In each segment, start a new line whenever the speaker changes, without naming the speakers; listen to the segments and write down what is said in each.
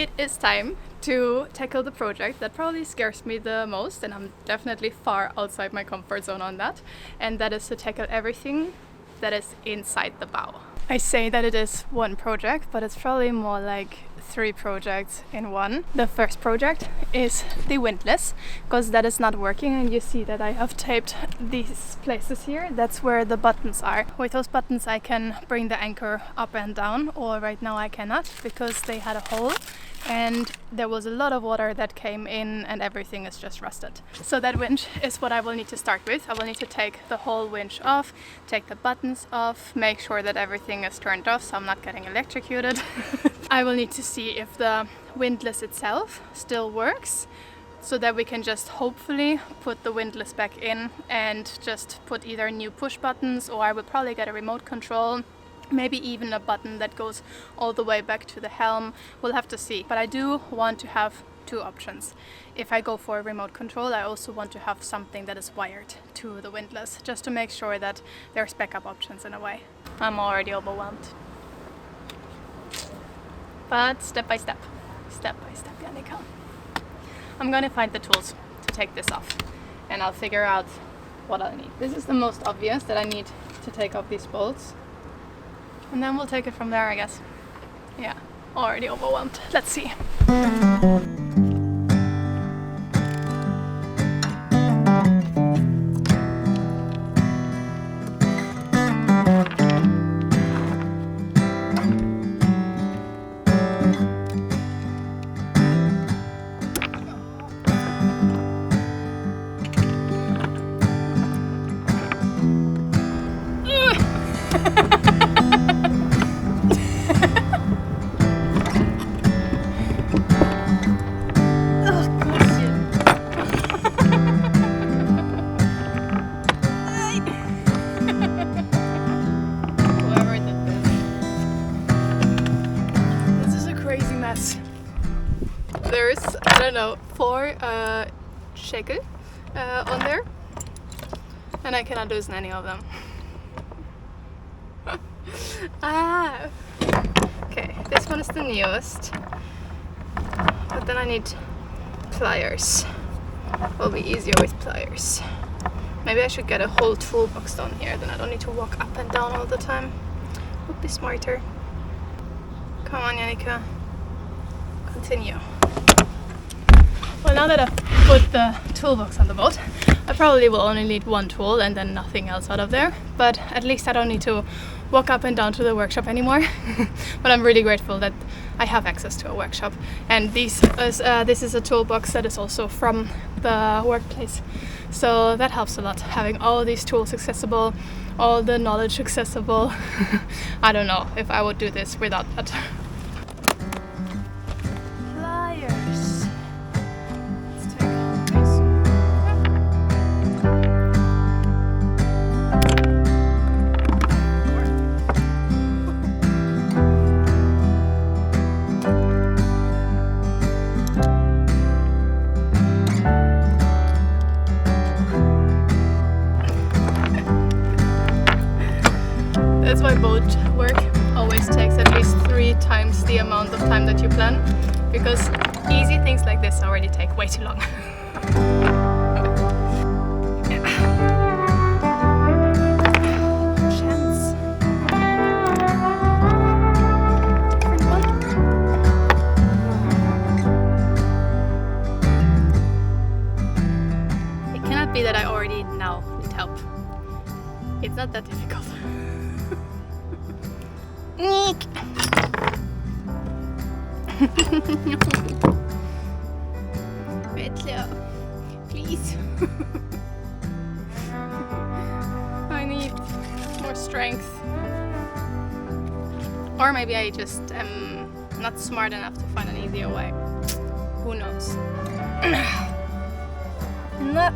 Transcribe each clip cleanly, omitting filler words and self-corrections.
It is time to tackle the project that probably scares me the most, and I'm definitely far outside my comfort zone on that, and that is to tackle everything that is inside the bow. I say that it is one project, but it's probably more like 3 projects in one. The first project is the windlass, because that is not working, and you see that I have taped these places here. That's where the buttons are. With those buttons I can bring the anchor up and down, or right now I cannot because they had a hole and there was a lot of water that came in and everything is just rusted. So that winch is what I will need to start with. I will need to take the whole winch off, take the buttons off, make sure that everything is turned off so I'm not getting electrocuted. I will need to see if the windlass itself still works, so that we can just hopefully put the windlass back in and just put either new push buttons, or I will probably get a remote control. Maybe even a button that goes all the way back to the helm. We'll have to see. But I do want to have 2 options. If I go for a remote control, I also want to have something that is wired to the windlass, just to make sure that there's backup options in a way. I'm already overwhelmed. But step by step, Jannika. I'm gonna find the tools to take this off, and I'll figure out what I'll need. This is the most obvious, that I need to take off these bolts. And then we'll take it from there, I guess. Yeah, already overwhelmed. Let's see. There's, I don't know, 4 shekel on there, and I cannot loosen any of them. Okay, this one is the newest, but then I need pliers. Will be easier with pliers. Maybe I should get a whole toolbox down here, then I don't need to walk up and down all the time. Would be smarter. Come on, Jannika. Continue. Well, now that I've put the toolbox on the boat, I probably will only need 1 tool and then nothing else out of there. But at least I don't need to walk up and down to the workshop anymore. But I'm really grateful that I have access to a workshop. And this is a toolbox that is also from the workplace. So that helps a lot, having all these tools accessible, all the knowledge accessible. I don't know if I would do this without that. That's why boat work always takes at least 3 times the amount of time that you plan, because easy things like this already take way too long. It cannot be that I already now need help. It's not that difficult. Vetla, please. I need more strength. Or maybe I just am not smart enough to find an easier way. Who knows? Not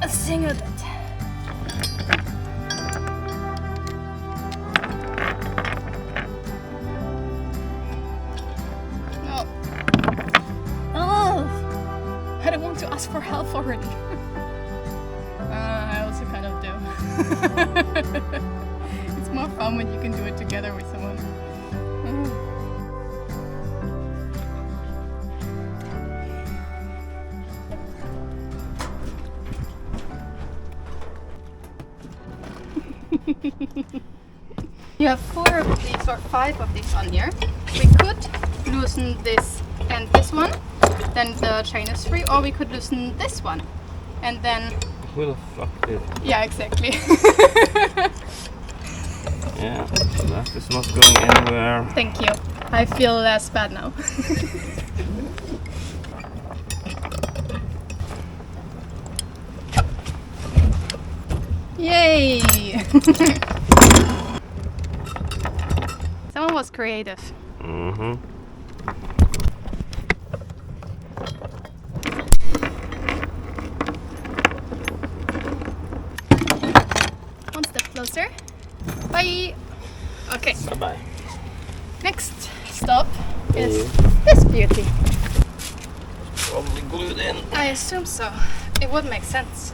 a single bit. To ask for help already. I also kind of do. It's more fun when you can do it together with someone. You have 4 of these or 5 of these on here. We could loosen this and this one, then the chain is free, or we could loosen this one and then...
Who the fuck did?
Yeah, exactly.
Yeah, that is not going anywhere.
Thank you. I feel less bad now. Yay! Someone was creative.
Mm-hmm.
One step closer. Bye! Okay.
Bye-bye.
Next stop is this beauty.
Probably glued in.
I assume so. It would make sense.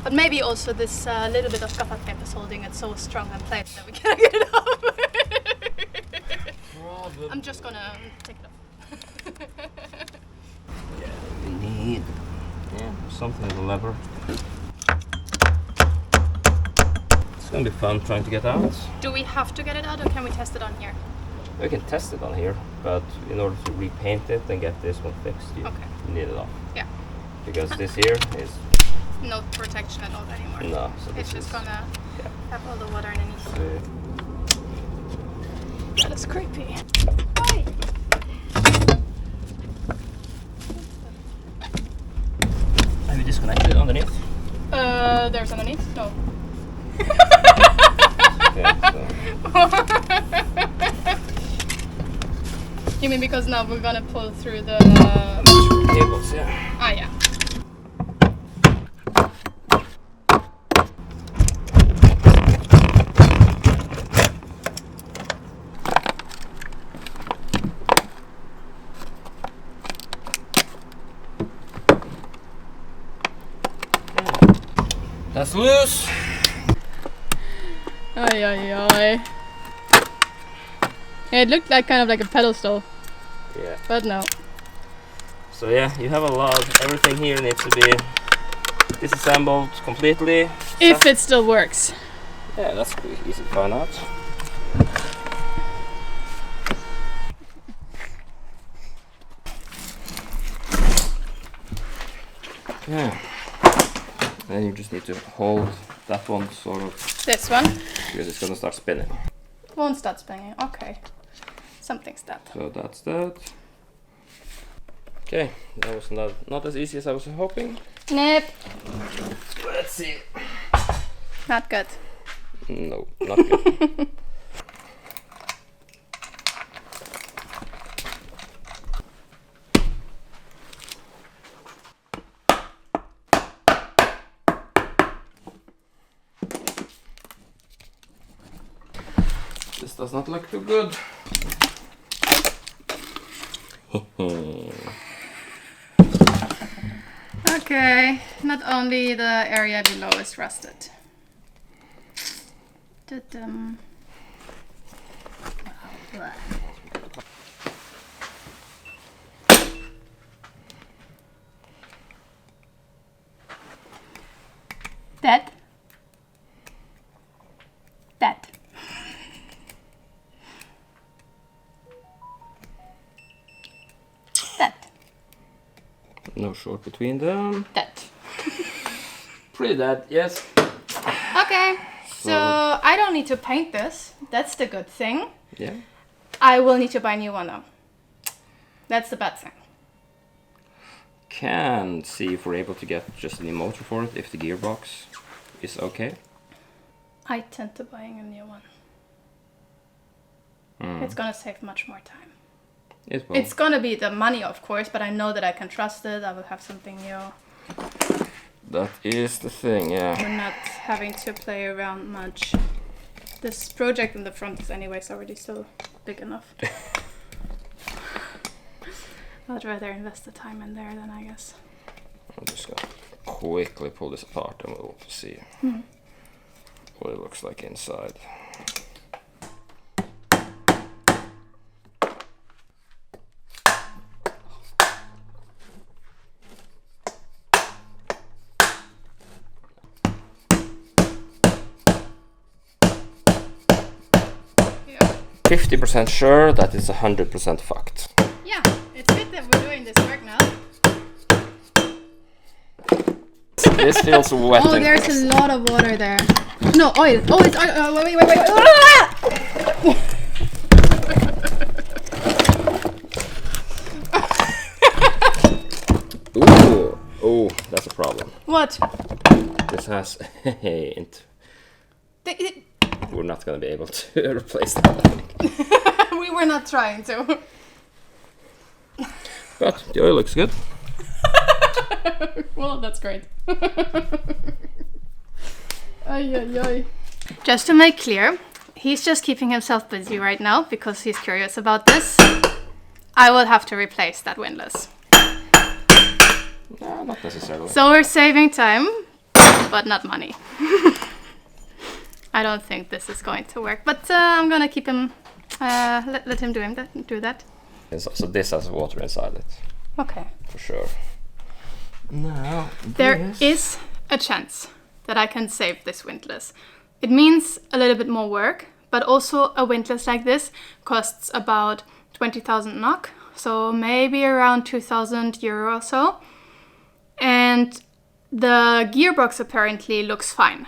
But maybe also this little bit of gaffer tape is holding it so strong in place that we can't get it off.
Probably.
I'm just gonna take it off.
Yeah, we need something with a lever. It's gonna be fun trying to get out.
Do we have to get it out or can we test it on here?
We can test it on here, but in order to repaint it and get this one fixed, you need it off.
Yeah.
Because this here is
No protection at all anymore.
no, so
It's
this
just
is,
gonna
yeah.
have all the water underneath.
So,
That is creepy. Why?
have you disconnected it underneath?
There's underneath? No.
Okay, so
You mean because now we're gonna pull through the...
cables, yeah.
Ah, yeah.
That's loose.
Ay, ay, ay. Yeah, it looked like kind of like a pedestal,
Yeah.
but no.
So yeah, you have a lot. Everything here needs to be disassembled completely.
If it still works.
Yeah, that's pretty easy to find out. Yeah. Then you just need to hold that one sort of
This one
because it's gonna start spinning.
won't start spinning. Okay. Something's that.
So that's that. Okay, that was not as easy as I was hoping.
Nope.
Let's see.
Not good.
No, not good. This does not look too good.
Okay. Not only the area below is rusted. Da-dum. Wow. That. That. That.
No short between them.
That.
Pretty dead, yes.
Okay. So I don't need to paint this. That's the good thing.
Yeah.
I will need to buy a new one though. That's the bad thing.
Can see if we're able to get just a new motor for it if the gearbox is okay.
I tend to buying a new one. It's gonna save much more time.
It will.
It's gonna be the money, of course, but I know that I can trust it. I will have something new.
That is the thing, yeah.
We're not having to play around much. This project in the front is anyways already so big enough. I'd rather invest the time in there then, I guess.
I'm just gonna quickly pull this apart and we'll see what it looks like inside. 50% sure that it's 100% fucked.
Yeah, it's good that we're doing this work now.
This feels wet.
Oh, there's a lot of water there. No, oil. Oh, it's oil. Wait.
Ooh. Oh, that's a problem.
What?
This has a hint. We're not going to be able to replace that.
We were not trying to.
But the oil looks good.
Well, that's great. Ay. Just to make clear, he's just keeping himself busy right now because he's curious about this. I will have to replace that windlass.
No, not necessarily.
So we're saving time, but not money. I don't think this is going to work, but I'm gonna keep him, let him do that.
So this has water inside it.
Okay.
For sure. Now,
There is a chance that I can save this windlass. It means a little bit more work, but also a windlass like this costs about 20,000 NOK, so maybe around 2,000 euro or so. And the gearbox apparently looks fine.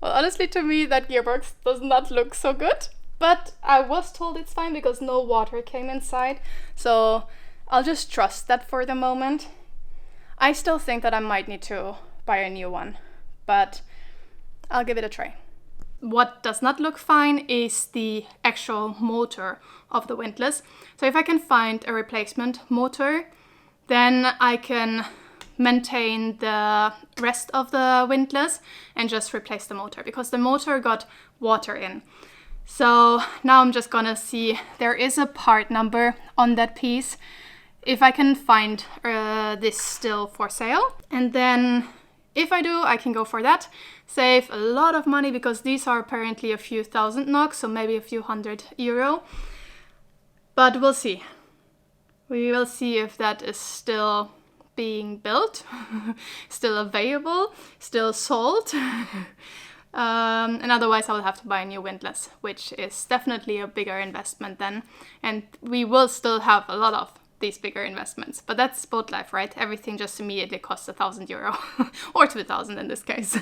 Well, honestly, to me, that gearbox does not look so good, but I was told it's fine because no water came inside, so I'll just trust that for the moment. I still think that I might need to buy a new one, but I'll give it a try. What does not look fine is the actual motor of the windlass. So if I can find a replacement motor, then I can maintain the rest of the windlass and just replace the motor, because the motor got water in. So now I'm just gonna see, there is a part number on that piece, if I can find this still for sale. And then if I do, I can go for that. Save a lot of money because these are apparently a few thousand NOK, so maybe a few hundred euro. But we'll see. We will see if that is still being built, still available, still sold. And otherwise I will have to buy a new windlass, which is definitely a bigger investment then. And we will still have a lot of these bigger investments, but that's boat life, right? Everything just immediately costs 1,000 euro or 2,000 in this case.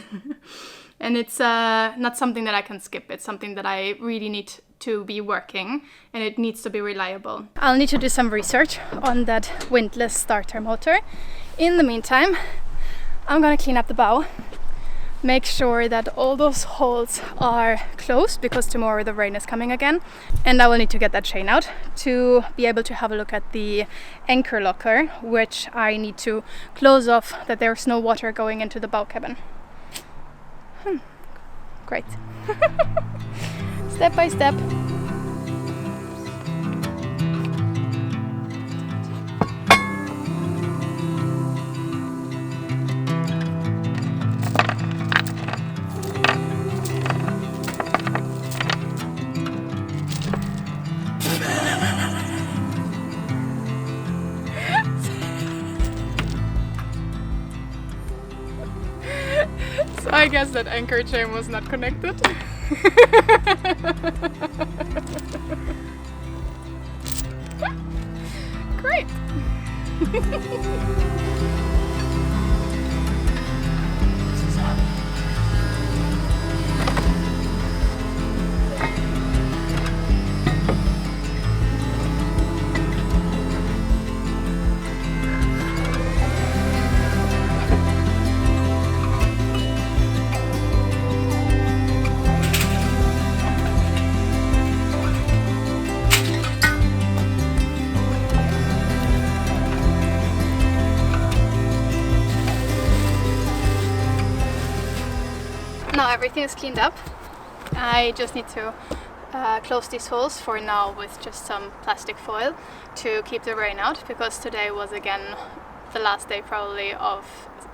And it's not something that I can skip. It's something that I really need to be working, and it needs to be reliable. I'll need to do some research on that windlass starter motor. In the meantime, I'm gonna clean up the bow, make sure that all those holes are closed because tomorrow the rain is coming again, and I will need to get that chain out to be able to have a look at the anchor locker, which I need to close off, that there's no water going into the bow cabin. Great. Step by step. So I guess that anchor chain was not connected. Great. Now everything is cleaned up. I just need to close these holes for now with just some plastic foil to keep the rain out, because today was again the last day probably of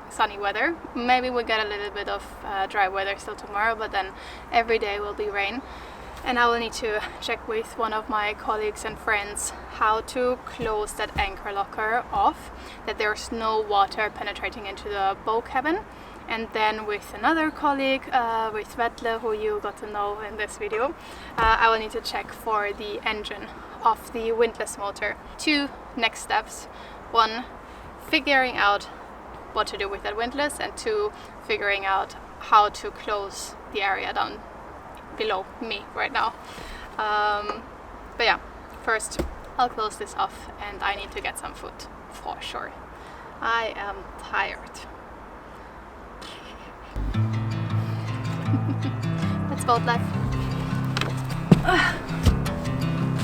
sunny weather. Maybe we'll get a little bit of dry weather still tomorrow, but then every day will be rain. And I will need to check with one of my colleagues and friends how to close that anchor locker off, that there's no water penetrating into the bow cabin. And then with another colleague, with Vetle, who you got to know in this video, I will need to check for the engine of the windlass motor. 2 next steps. 1, figuring out what to do with that windlass, and 2, figuring out how to close the area down below me right now. But yeah, first I'll close this off and I need to get some food for sure. I am tired. That's boat life.